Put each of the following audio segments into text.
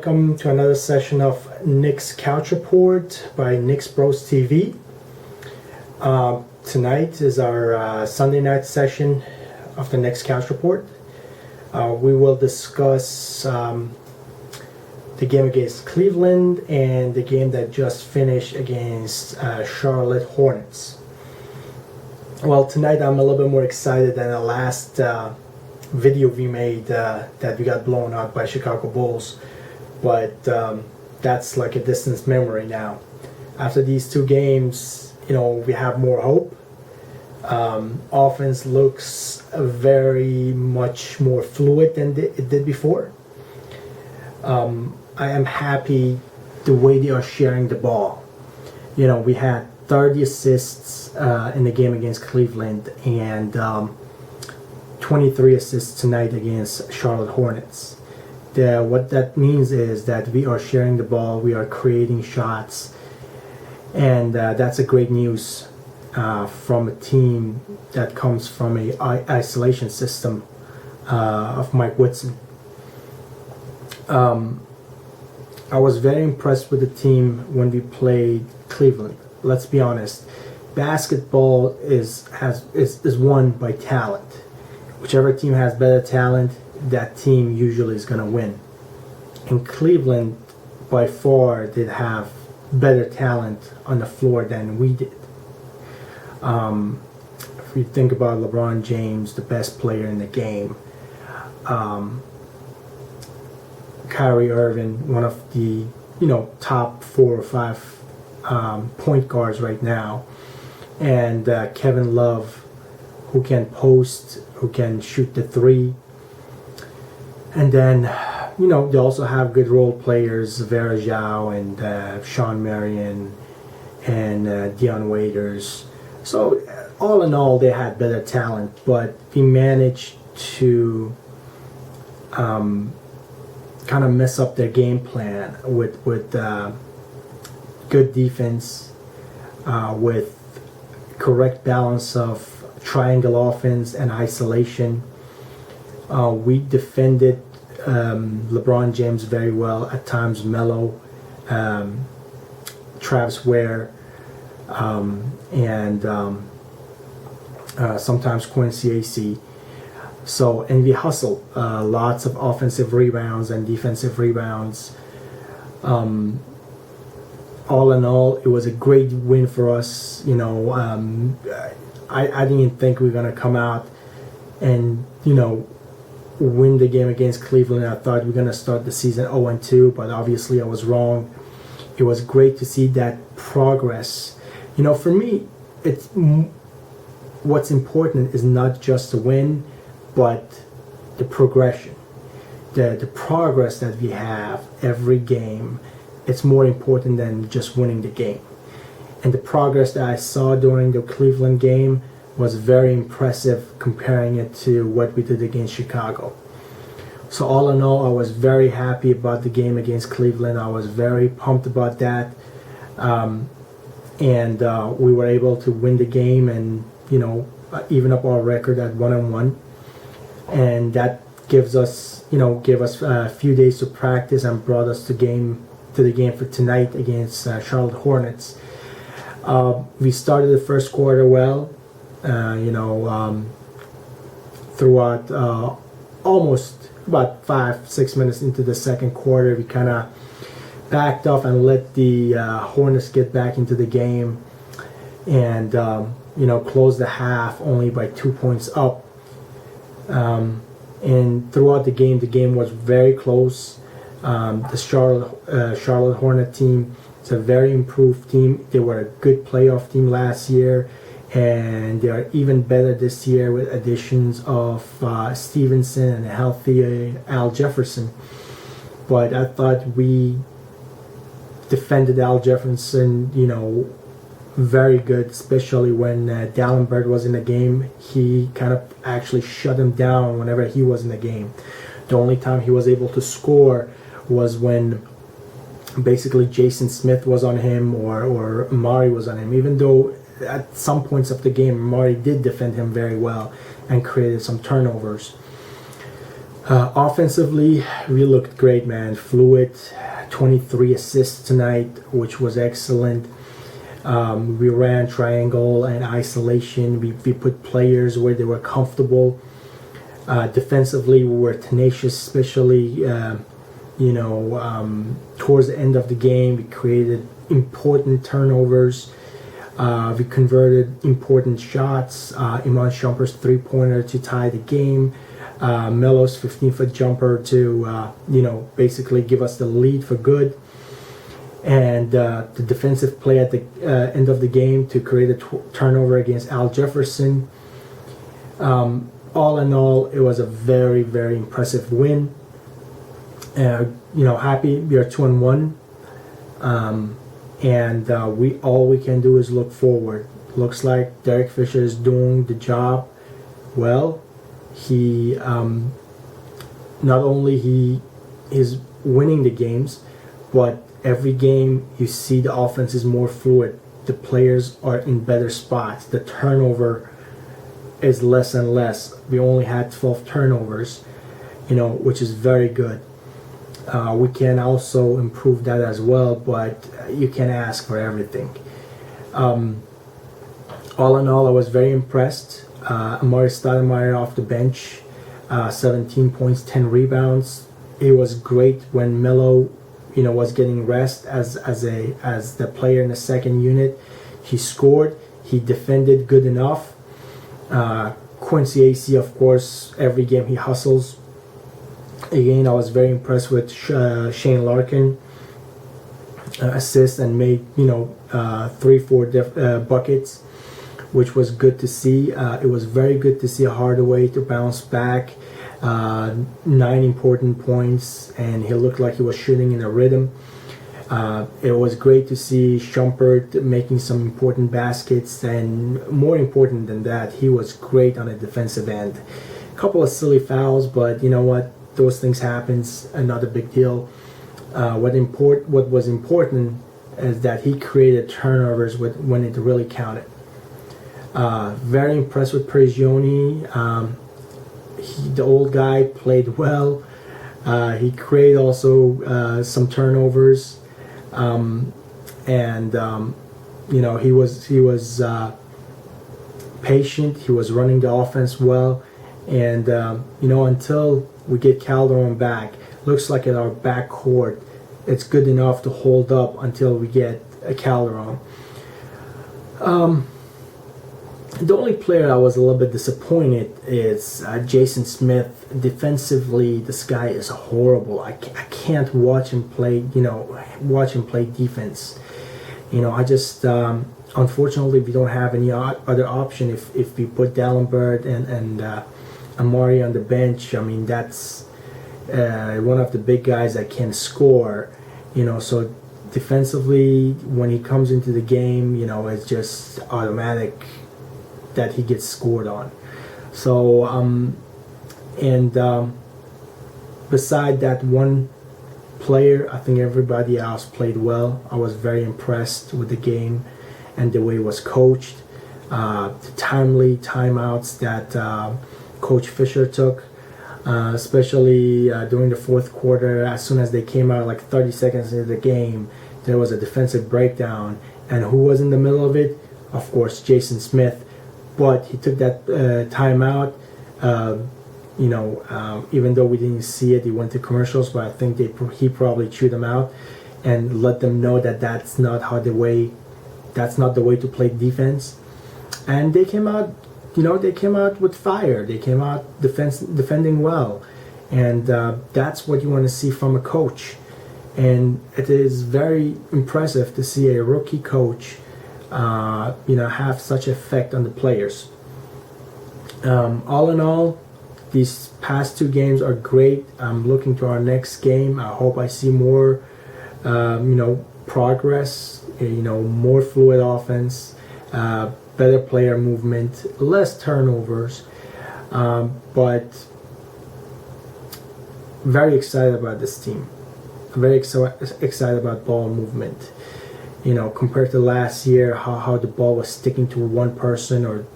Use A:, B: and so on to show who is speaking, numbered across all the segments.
A: welcome to another session of Knicks Couch Report by Knicks Bros TV. Tonight is our Sunday night session of the Knicks Couch Report. We will discuss the game against Cleveland and the game that just finished against Charlotte Hornets. Well, tonight I'm a little bit more excited than the last video we made that we got blown out by Chicago Bulls, but that's like a distant memory now. After these two games, we have more hope. Offense looks very much more fluid than it did before. I am happy the way they are sharing the ball. We had 30 assists in the game against Cleveland and 23 assists tonight against Charlotte Hornets. What that means is that we are sharing the ball, we are creating shots, and that's a great news from a team that comes from a isolation system of Mike Woodson. I was very impressed with the team when we played Cleveland. Let's be honest, basketball is won by talent. Whichever team has better talent, that team usually is going to win. And Cleveland, by far, did have better talent on the floor than we did. If you think about LeBron James, the best player in the game, Kyrie Irving, one of the top 4 or 5 point guards right now, and Kevin Love, who can post, who can shoot the three. And then, they also have good role players, Vera Zhao and Sean Marion and Dion Waiters. So, all in all, they had better talent, but we managed to kind of mess up their game plan with good defense, with correct balance of triangle offense and isolation. We defended LeBron James very well, at times Melo, Travis Ware, and sometimes Quincy AC. And we hustled lots of offensive rebounds and defensive rebounds. All in all, it was a great win for us. I didn't even think we were going to come out and, win the game against Cleveland. I thought we were going to start the season 0-2, but obviously I was wrong. It was great to see that progress. For me, what's important is not just the win, but the progression. The progress that we have every game, it's more important than just winning the game. And the progress that I saw during the Cleveland game was very impressive, comparing it to what we did against Chicago. So all in all, I was very happy about the game against Cleveland. I was very pumped about that. And we were able to win the game and, even up our record at 1-1. And that gave us a few days to practice and brought us to the game for tonight against Charlotte Hornets. We started the first quarter well, throughout almost about 5-6 minutes into the second quarter, we kind of backed off and let the Hornets get back into the game, and closed the half only by 2 points up. And throughout the game was very close. The Charlotte Hornet team is a very improved team. They were a good playoff team last year, and they are even better this year with additions of Stevenson and a healthy Al Jefferson. But I thought we defended Al Jefferson, very good, especially when Dallenberg was in the game. He kind of actually shut him down whenever he was in the game. The only time he was able to score was when basically Jason Smith was on him or Amari was on him, even though at some points of the game Amari did defend him very well and created some turnovers. Offensively, we looked great, man. Fluid, 23 assists tonight, which was excellent. We ran triangle and isolation. We put players where they were comfortable. Defensively, we were tenacious, especially towards the end of the game. We created important turnovers. We converted important shots. Iman Shumpert's three-pointer to tie the game. Melo's 15-foot jumper to basically give us the lead for good. And the defensive play at the end of the game to create a turnover against Al Jefferson. All in all, it was a very, very impressive win. Happy we are 2-1, and all we can do is look forward. Looks like Derek Fisher is doing the job well. He not only he is winning the games, but every game you see the offense is more fluid. The players are in better spots. The turnover is less and less. We only had 12 turnovers, which is very good. We can also improve that as well, but you can ask for everything. All in all, I was very impressed. Amari Stoudemire off the bench, 17 points, 10 rebounds. It was great when Melo, was getting rest as the player in the second unit. He scored. He defended good enough. Quincy AC, of course, every game he hustles. Again, I was very impressed with Shane Larkin assist and made 3-4 buckets, which was good to see. It was very good to see Hardaway to bounce back, 9 important points, and he looked like he was shooting in a rhythm. It was great to see Shumpert making some important baskets, and more important than that, he was great on the defensive end. A couple of silly fouls, but you know what? Those things happens. Not a big deal. What was important is that he created turnovers when it really counted. Very impressed with Prigioni. The old guy played well. He created also some turnovers, he was patient. He was running the offense well, and until we get Calderon back, looks like at our backcourt, it's good enough to hold up until we get a Calderon. The only player I was a little bit disappointed is Jason Smith. Defensively, this guy is horrible. I can't watch him play. Watch him play defense. I just unfortunately we don't have any other option if we put Dallenberg and Amari on the bench. I mean, that's one of the big guys that can score. So defensively, when he comes into the game, it's just automatic that he gets scored on. So beside that one player, I think everybody else played well. I was very impressed with the game and the way it was coached. The timely timeouts that Coach Fisher took, especially during the fourth quarter. As soon as they came out, like 30 seconds into the game, there was a defensive breakdown. And who was in the middle of it? Of course, Jason Smith. But he took that timeout. Even though we didn't see it, he went to commercials. But I think he probably chewed them out and let them know that that's not the way to play defense. And they came out, they came out with fire. They came out defending well, and that's what you want to see from a coach. And it is very impressive to see a rookie coach have such effect on the players. All in all, these past two games are great. I'm looking to our next game. I hope I see more, progress, more fluid offense, better player movement, less turnovers, but very excited about this team. Very excited about ball movement. Compared to last year, how the ball was sticking to one person, or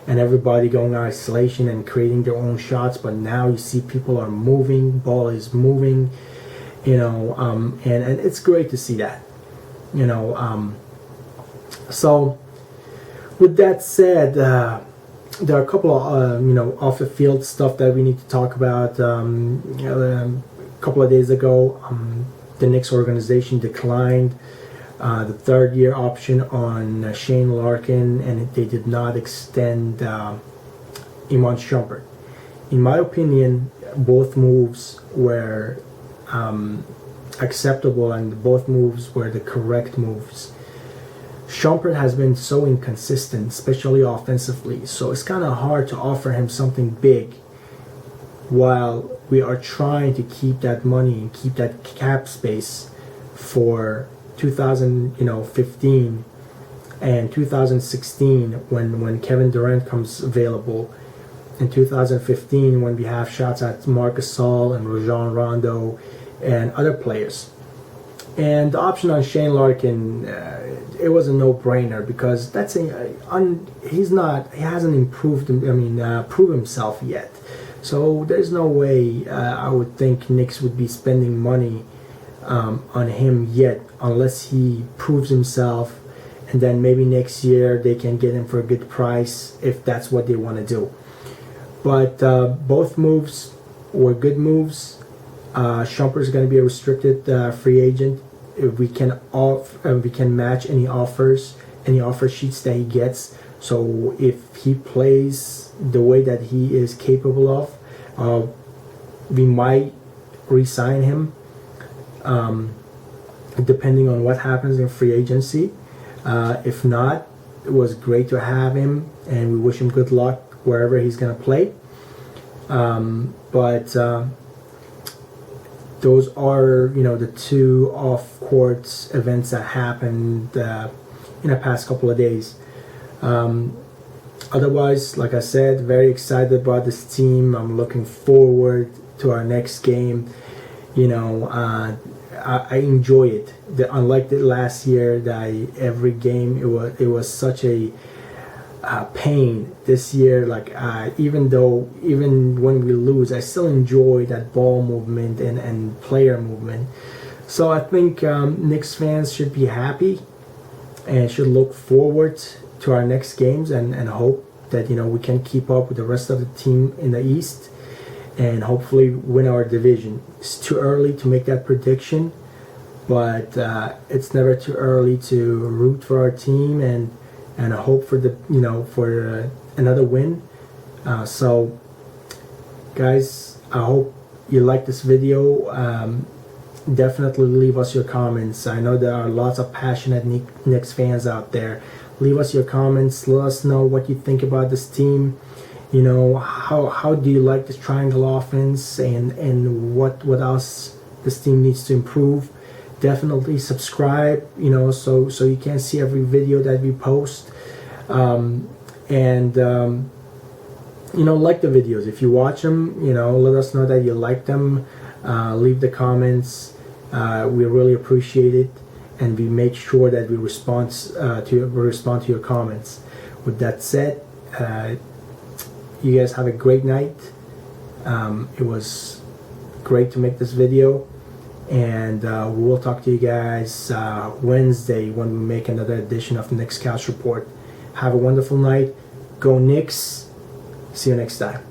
A: and everybody going in isolation and creating their own shots. But now you see people are moving, ball is moving, and it's great to see that. So with that said, there are a couple of off the field stuff that we need to talk about. A couple of days ago, the Knicks organization declined the third-year option on Shane Larkin, and they did not extend Iman Shumpert. In my opinion, both moves were acceptable, and both moves were the correct moves. Shumpert has been so inconsistent, especially offensively, so it's kind of hard to offer him something big while we are trying to keep that money and keep that cap space for 2015 and 2016 when Kevin Durant comes available, in 2015 when we have shots at Marc Gasol and Rajon Rondo and other players. And the option on Shane Larkin, it was a no-brainer because he hasn't improved. Prove himself yet. So there's no way I would think Knicks would be spending money on him yet, unless he proves himself, and then maybe next year they can get him for a good price if that's what they want to do. But both moves were good moves. Shumpert is going to be a restricted free agent. We can match any offer sheets that he gets. So if he plays the way that he is capable of, we might re-sign him, depending on what happens in free agency. If not, it was great to have him, and we wish him good luck wherever he's going to play. But those are, the two off-court events that happened in the past couple of days. Otherwise, like I said, very excited about this team. I'm looking forward to our next game. I enjoy it. Unlike the last year, that every game it was such a pain. This year, even when we lose, I still enjoy that ball movement and player movement. So I think Knicks fans should be happy and should look forward to our next games and hope that we can keep up with the rest of the team in the East and hopefully win our division. It's too early to make that prediction, but it's never too early to root for our team and hope for another win. So guys, I hope you like this video. Definitely leave us your comments. I know there are lots of passionate Knicks fans out there. Leave us your comments. Let us know what you think about this team. How do you like this triangle offense, and what else this team needs to improve. Definitely subscribe, so you can see every video that we post. Like the videos. If you watch them, let us know that you like them. Leave the comments. We really appreciate it, and we make sure that we respond to your comments. With that said, you guys have a great night. It was great to make this video, and we will talk to you guys Wednesday when we make another edition of the Knicks Couch Report. Have a wonderful night. Go Knicks. See you next time.